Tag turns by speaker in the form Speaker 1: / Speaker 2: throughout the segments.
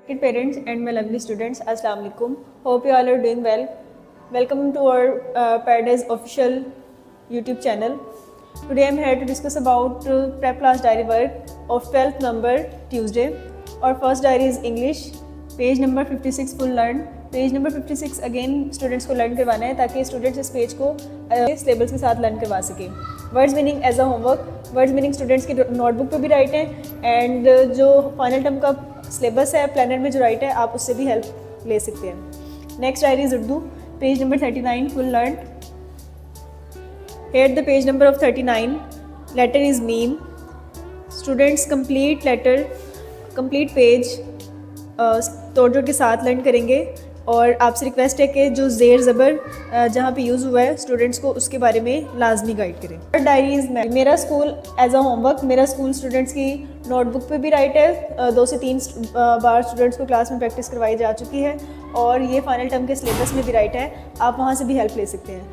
Speaker 1: Respected parents and my lovely students, Assalamu alaikum. Hope you all are doing well. Welcome to our Paradise official YouTube channel. Today I am here to discuss about prep class diary work of 12th number Tuesday. Our first diary is English, page number 56 full learn. Page number 56 again students को learn करवाना है ताकि students इस page को syllabus के साथ learn करवा सकें. Words meaning as a homework. Words meaning students की नोटबुक पे भी राइट है एंड जो फाइनल टर्म का सिलेबस है प्लानर में जो राइट है आप उससे भी हेल्प ले सकते हैं. Next diary is Urdu, page number 39 full learn. Here the page number of 39. Letter is मीम. Students complete letter, complete page तोड़ जोड़ के साथ लर्न करेंगे और आपसे रिक्वेस्ट है कि जो ज़ेर ज़बर जहाँ पे यूज़ हुआ है स्टूडेंट्स को उसके बारे में लाजमी गाइड करें. डायरी इज़ मेरा स्कूल एज अ होमवर्क. मेरा स्कूल स्टूडेंट्स की नोटबुक पे भी राइट है. 2 से 3 बार स्टूडेंट्स को क्लास में प्रैक्टिस करवाई जा चुकी है और ये फाइनल टर्म के सिलेबस में भी राइट है. आप वहाँ से भी हेल्प ले सकते हैं.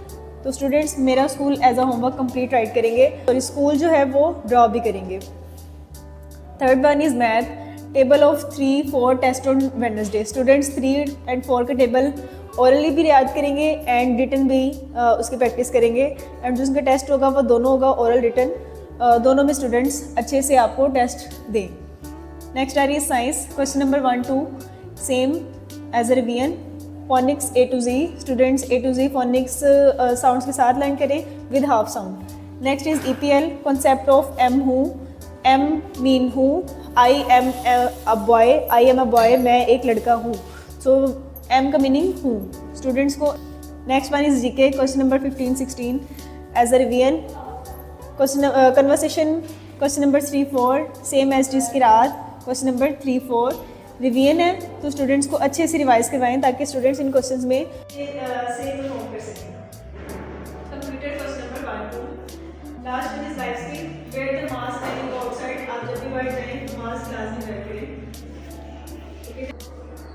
Speaker 1: तो स्टूडेंट्स मेरा school as a homework complete write करेंगे और स्कूल जो है वो ड्रॉ भी करेंगे. Third one is math. Table of 3, 4 test on Wednesday. Students 3 and 4 का टेबल ओरली भी याद करेंगे एंड रिटन भी उसकी प्रैक्टिस करेंगे एंड जो उनका टेस्ट होगा वो दोनों होगा ओरल रिटन. दोनों में स्टूडेंट्स अच्छे से आपको टेस्ट दें. Next diary is science. Question number 1 2 same as a revision. Phonics A to Z. Students A to Z phonics sounds के साथ लर्न करें with half sound. Next is EPL. Concept of am हूँ. Am mean हूँ. I am a boy. I am a boy, मैं एक लड़का हूँ. So am का मीनिंग हूँ स्टूडेंट्स को. Next one is GK. Question number 15 16 as a revision. Question conversation question number 3 4 same as जिस की रात. क्वेश्चन नंबर 3 4 रिवीजन है तो स्टूडेंट्स को अच्छे से रिवाइज करवाएं ताकि स्टूडेंट्स इन क्वेश्चंस में से परफॉर्म कर सकें. Computer question number 1 2. Last one is life skill. Wear the mask and go outside. आप जब भी बाहर जाएं तो मास्क लाजमी वेयर करें.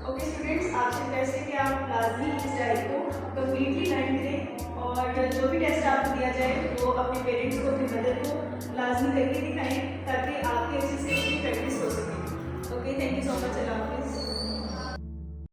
Speaker 1: ओके स्टूडेंट्स, आपसे रिक्वेस्ट है कि आप लाजमी इस डायरी को कम्प्लीटली लर्न करें और जो भी टेस्ट आपको दिया जाए वो अपने पेरेंट्स को, अपनी मदर को लाजमी करके दिखाएं